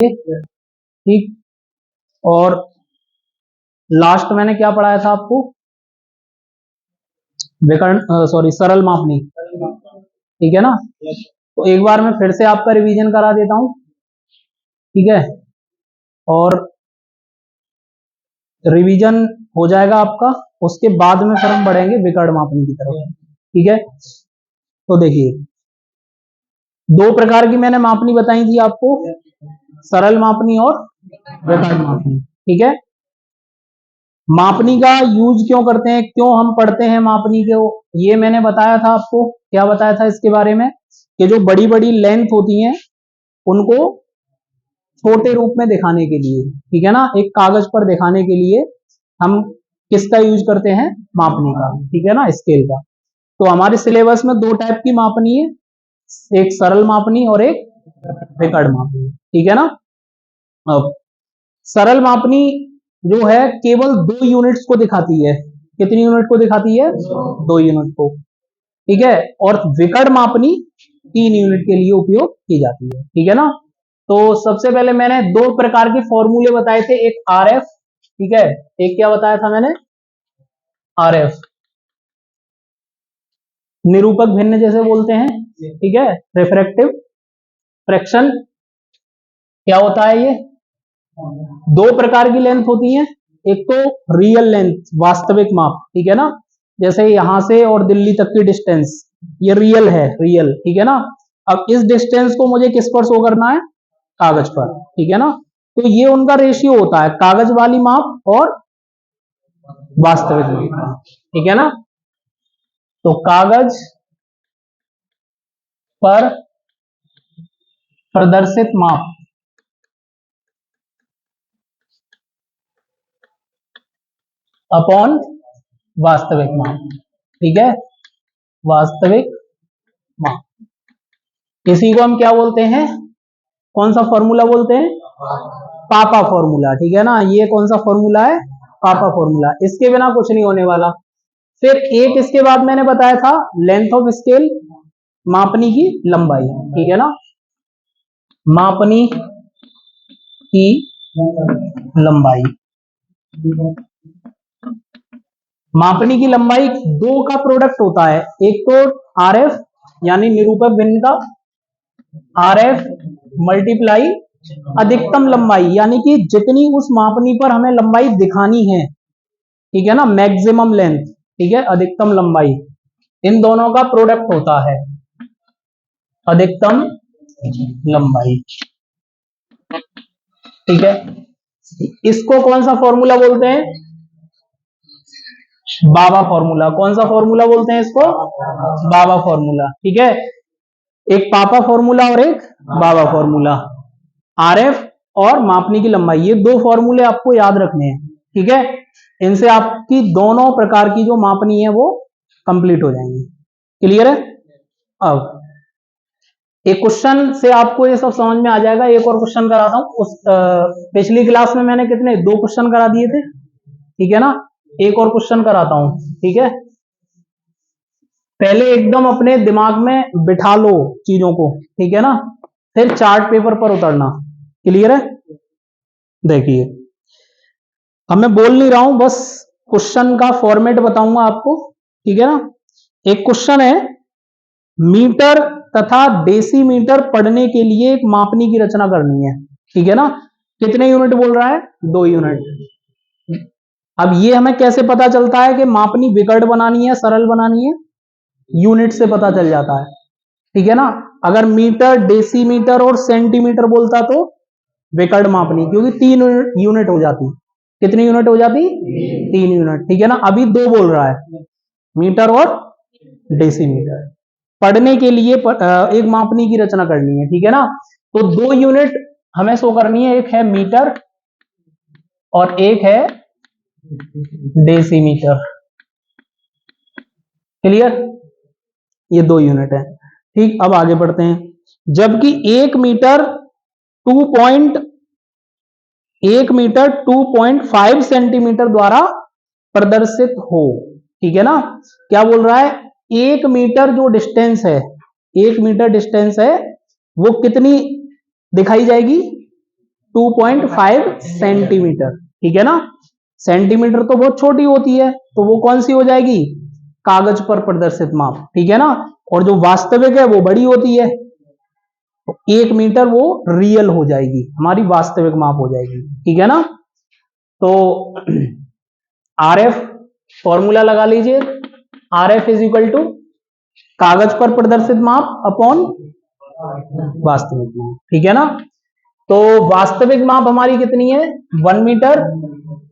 ठीक। और लास्ट मैंने क्या पढ़ाया था आपको, विकर्ण सॉरी सरल मापनी, ठीक है ना। तो एक बार मैं फिर से आपका रिवीजन करा देता हूं, ठीक है, और रिवीजन हो जाएगा आपका, उसके बाद में फिर हम बढ़ेंगे विकर्ण मापनी की तरफ, ठीक है। तो देखिए, दो प्रकार की मैंने मापनी बताई थी आपको, सरल मापनी और विकर्ण मापनी, ठीक है। मापनी का यूज क्यों करते हैं, क्यों हम पढ़ते हैं मापनी को, ये मैंने बताया था आपको। क्या बताया था इसके बारे में, कि जो बड़ी बड़ी लेंथ होती हैं उनको छोटे रूप में दिखाने के लिए, ठीक है ना, एक कागज पर दिखाने के लिए हम किसका यूज करते हैं, मापनी का, ठीक है ना, स्केल का। तो हमारे सिलेबस में दो टाइप की मापनी है, एक सरल मापनी और एक विकर्ण मापनी, ठीक है ना। अब सरल मापनी जो है केवल 2 यूनिट्स को दिखाती है, कितनी यूनिट को दिखाती है, 2 यूनिट को, ठीक है। और विकर्ण मापनी 3 यूनिट के लिए उपयोग की जाती है, ठीक है ना। तो सबसे पहले मैंने दो प्रकार के फॉर्मूले बताए थे, एक आरएफ, ठीक है, एक क्या बताया था मैंने, आरएफ, निरूपक भिन्न जैसे बोलते हैं, ठीक है। रिफ्रैक्टिव फ्रैक्शन क्या होता है, ये दो प्रकार की लेंथ होती है, एक तो रियल लेंथ, वास्तविक माप, ठीक है ना, जैसे यहां से और दिल्ली तक की डिस्टेंस, ये रियल है, रियल, ठीक है ना। अब इस डिस्टेंस को मुझे किस पर शो करना है, कागज पर, ठीक है ना। तो ये उनका रेशियो होता है, कागज वाली माप और वास्तविक माप, ठीक है ना। तो कागज पर प्रदर्शित माप अपॉन वास्तविक माप, ठीक है, वास्तविक माप, इसी को हम क्या बोलते हैं, कौन सा फॉर्मूला बोलते हैं, पापा फॉर्मूला, ठीक है ना। ये कौन सा फॉर्मूला है, पापा फॉर्मूला, इसके बिना कुछ नहीं होने वाला। फिर एक इसके बाद मैंने बताया था लेंथ ऑफ स्केल, मापनी की लंबाई, ठीक है ना, मापनी की लंबाई, मापनी की लंबाई दो का प्रोडक्ट होता है, एक तो आरएफ यानी निरूपक भिन्न का, आरएफ मल्टीप्लाई अधिकतम लंबाई, यानी कि जितनी उस मापनी पर हमें लंबाई दिखानी है, ठीक है ना, मैक्सिमम लेंथ, ठीक है, अधिकतम लंबाई, इन दोनों का प्रोडक्ट होता है अधिकतम लंबाई, ठीक है। इसको कौन सा फॉर्मूला बोलते हैं, बाबा फॉर्मूला, कौन सा फॉर्मूला बोलते हैं इसको, बाबा फॉर्मूला, ठीक है। एक पापा फॉर्मूला और एक बाबा फॉर्मूला, आरएफ और मापनी की लंबाई, ये दो फॉर्मूले आपको याद रखने हैं, ठीक है। इनसे आपकी दोनों प्रकार की जो मापनी है वो कंप्लीट हो जाएंगी, क्लियर है। अब एक क्वेश्चन से आपको ये सब समझ में आ जाएगा, एक और क्वेश्चन कराता हूं, उस पिछली क्लास में मैंने कितने, 2 क्वेश्चन करा दिए थे, ठीक है ना, एक और क्वेश्चन कराता हूं, ठीक है। पहले एकदम अपने दिमाग में बिठा लो चीजों को, ठीक है ना, फिर चार्ट पेपर पर उतरना, क्लियर है। देखिए, अब मैं बोल नहीं रहा हूं, बस क्वेश्चन का फॉर्मेट बताऊंगा आपको, ठीक है ना। एक क्वेश्चन है, मीटर तथा डेसीमीटर पढ़ने के लिए एक मापनी की रचना करनी है, ठीक है ना। कितने यूनिट बोल रहा है, 2 यूनिट। अब ये हमें कैसे पता चलता है कि मापनी विकर्ण बनानी है सरल बनानी है, यूनिट से पता चल जाता है, ठीक है ना। अगर मीटर डेसीमीटर और सेंटीमीटर बोलता तो विकर्ण मापनी, क्योंकि 3 यूनिट हो जाती, कितनी यूनिट हो जाती, 3 यूनिट, ठीक है ना। अभी 2 बोल रहा है, मीटर और डेसीमीटर पढ़ने के लिए एक मापनी की रचना करनी है, ठीक है ना। तो 2 यूनिट हमें शो करनी है, एक है मीटर और एक है डेसीमीटर, क्लियर, ये 2 यूनिट है, ठीक। अब आगे बढ़ते हैं, जबकि 1 मीटर 2.5 सेंटीमीटर द्वारा प्रदर्शित हो, ठीक है ना। क्या बोल रहा है, 1 मीटर जो डिस्टेंस है, 1 मीटर डिस्टेंस है, वो कितनी दिखाई जाएगी, 2.5 सेंटीमीटर, ठीक है ना। सेंटीमीटर तो बहुत छोटी होती है, तो वो कौन सी हो जाएगी, कागज पर प्रदर्शित माप, ठीक है ना। और जो वास्तविक है वो बड़ी होती है, तो 1 मीटर वो रियल हो जाएगी, हमारी वास्तविक माप हो जाएगी, ठीक है ना। तो आरएफ फॉर्मूला लगा लीजिए, आरएफ इज इक्वल टू कागज पर प्रदर्शित माप अपॉन वास्तविक माप, ठीक है ना। तो वास्तविक माप हमारी कितनी है, 1 मीटर,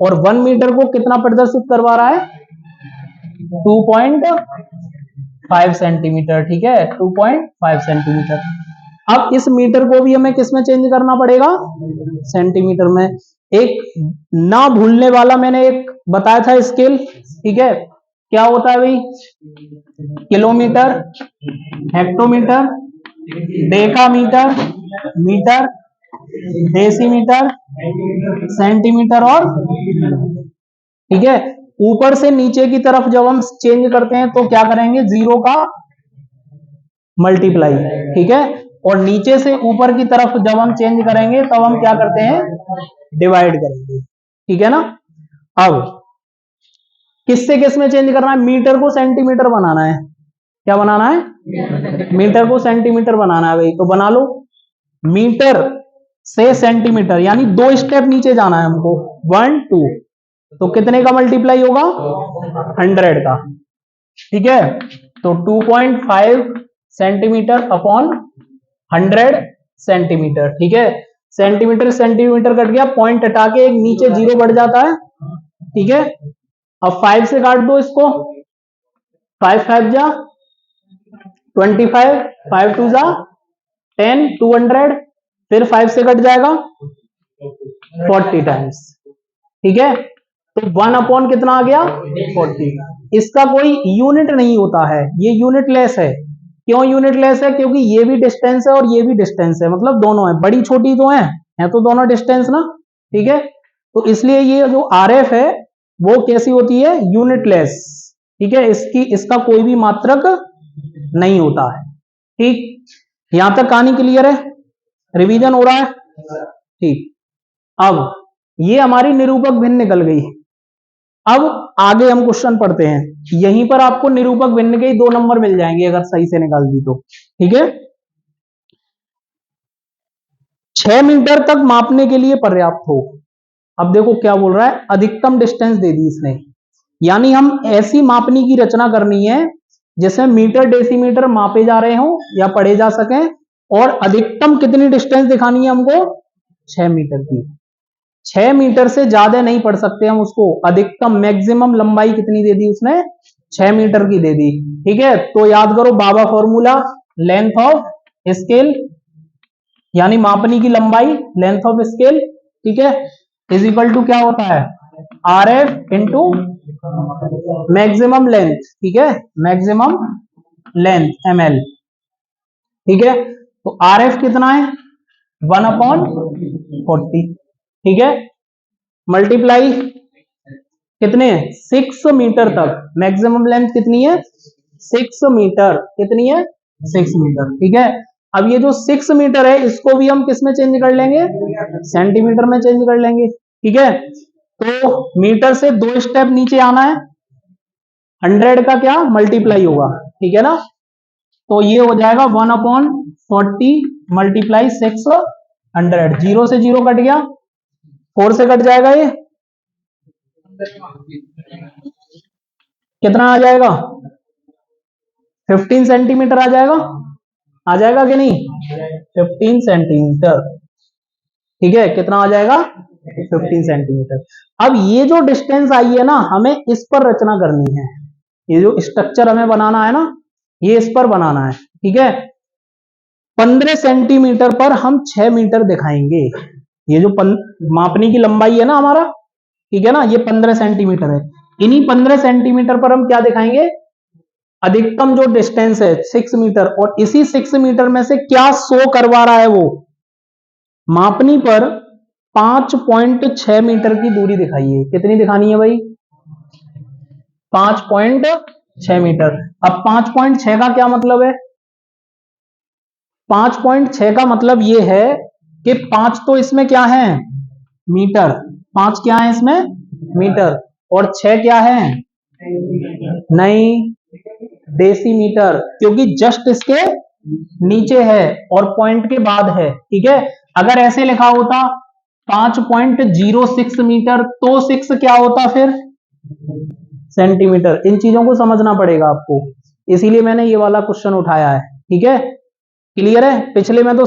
और 1 मीटर को कितना प्रदर्शित करवा रहा है, 2.5 सेंटीमीटर, ठीक है, 2.5 सेंटीमीटर। अब इस मीटर को भी हमें किस में चेंज करना पड़ेगा, सेंटीमीटर में। एक ना भूलने वाला मैंने एक बताया था स्केल, ठीक है, क्या होता है भाई, kilometre, hectometre, decametre, metre, decimetre, centimetre, और ठीक है। ऊपर से नीचे की तरफ जब हम चेंज करते हैं तो क्या करेंगे, 0 का मल्टीप्लाई, ठीक है, और नीचे से ऊपर की तरफ जब हम चेंज करेंगे तब हम क्या करते हैं, डिवाइड करेंगे, ठीक है ना। अब किससे किस में चेंज करना है, मीटर को सेंटीमीटर बनाना है, क्या बनाना है, मीटर को सेंटीमीटर बनाना है भाई, तो बना लो। मीटर से सेंटीमीटर यानी 2 स्टेप नीचे जाना है हमको, 1 2, तो कितने का मल्टीप्लाई होगा, 100 का, ठीक है। तो 2.5 सेंटीमीटर अपॉन 100 सेंटीमीटर, ठीक है। सेंटीमीटर सेंटीमीटर कट गया, पॉइंट हटा के एक नीचे 0 बढ़ जाता है, ठीक है। अब 5 से काट दो इसको, 5 5 जा 25, 5 2 जा 10, 200, फिर 5 से कट जाएगा 40 टाइम्स, ठीक है। तो 1 अपॉन कितना आ गया, 40। इसका कोई यूनिट नहीं होता है, ये यूनिट लेस है। क्यों यूनिट लेस है, क्योंकि ये भी डिस्टेंस है और ये भी डिस्टेंस है, मतलब दोनों है, बड़ी छोटी तो है तो दोनों डिस्टेंस ना, ठीक है। तो इसलिए ये जो आरएफ है वो कैसी होती है, यूनिट लेस, ठीक है, इसका कोई भी मात्रक नहीं होता है, ठीक। यहां तक कहानी क्लियर है, रिवीजन हो रहा है, ठीक। अब ये हमारी निरूपक भिन्न निकल गई। अब आगे हम क्वेश्चन पढ़ते हैं, यहीं पर आपको निरूपक भिन्न के 2 नंबर मिल जाएंगे अगर सही से निकाल दी तो, ठीक है। 6 मीटर तक मापने के लिए पर्याप्त हो। अब देखो क्या बोल रहा है, अधिकतम डिस्टेंस दे दी इसने, यानी हम ऐसी मापनी की रचना करनी है जिसमें मीटर डेसीमीटर मापे जा रहे हो या पढ़े जा सके, और अधिकतम कितनी डिस्टेंस दिखानी है हमको, 6 मीटर की। 6 मीटर से ज्यादा नहीं पढ़ सकते हम उसको, अधिकतम मैक्सिमम लंबाई कितनी दे दी उसने, 6 मीटर की दे दी, ठीक है। तो याद करो बाबा फॉर्मूला, लेंथ ऑफ स्केल यानी मापनी की लंबाई, लेंथ ऑफ स्केल, ठीक है, इज इक्वल टू क्या होता है, R F into maximum length, ठीक है, मैक्सिमम लेंथ ml, ठीक है। तो आर एफ कितना है, 1 अपॉन 40, ठीक है, मल्टीप्लाई कितने, 6 मीटर तक, मैक्सिमम लेंथ कितनी है, 6 मीटर, कितनी है, 6 मीटर, ठीक है। अब ये जो 6 मीटर है इसको भी हम किस में चेंज कर लेंगे, सेंटीमीटर में चेंज कर लेंगे, ठीक है। तो मीटर से 2 स्टेप नीचे आना है, 100 का क्या मल्टीप्लाई होगा, ठीक है ना। तो ये हो जाएगा 1 अपॉन 40 मल्टीप्लाई 600, 0 से 0 कट गया, 4 से कट जाएगा, ये कितना आ जाएगा, 15 सेंटीमीटर आ जाएगा कि नहीं, 15 सेंटीमीटर, ठीक है, कितना आ जाएगा, 15 सेंटीमीटर। अब ये जो डिस्टेंस आई है ना, हमें इस पर रचना करनी है, ये जो स्ट्रक्चर हमें बनाना है ना, ये इस पर बनाना है, ठीक है। 15 सेंटीमीटर पर हम 6 मीटर दिखाएंगे, ये जो मापनी की लंबाई है ना हमारा, ठीक है ना, ये 15 सेंटीमीटर है, इन्हीं 15 सेंटीमीटर पर हम क्या दिखाएंगे, अधिकतम जो डिस्टेंस है 6 मीटर, और इसी 6 मीटर में से क्या शो करवा रहा है, वो मापनी पर 5.6 मीटर की दूरी दिखाइए, कितनी दिखानी है भाई, 5.6 मीटर। अब 5.6 का क्या मतलब है, 5.6 का मतलब ये है कि 5 तो इसमें क्या है, मीटर, 5 क्या है इसमें, मीटर, और 6 क्या है, नहीं, डेसीमीटर, क्योंकि जस्ट इसके नीचे है और पॉइंट के बाद है, ठीक है। अगर ऐसे लिखा होता 5.06 मीटर तो 6 क्या होता फिर, सेंटीमीटर। इन चीजों को समझना पड़ेगा आपको, इसीलिए मैंने ये वाला क्वेश्चन उठाया है, ठीक है। क्लियर है, पिछले में तो